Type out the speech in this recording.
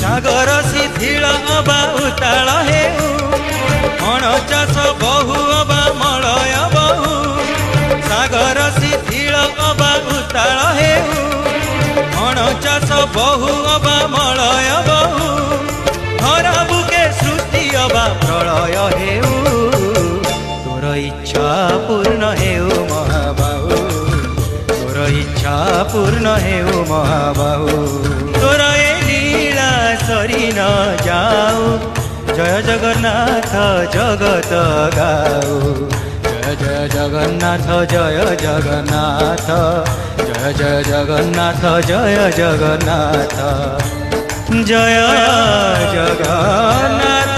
सागर शिथिल अबा उताल हेउ अणचाष बहु अबा मलय बहु सागर शिथिल अबा उताल हेउ अणचाष बहु अबा मलय बहु धरा बुके सृष्टि अबा प्रलय हेउ तोर इच्छा पूर्ण हेउ महाबाहु तोर इच्छा पूर्ण हेउ महाबाहु तोर ए लीला सरी न जाऊ जय जगन्नाथ जगत गाऊ जय जय जगन्नाथ जय जगन्नाथ जय जय जगन्नाथ जय जगन्नाथ जय जगन्नाथ।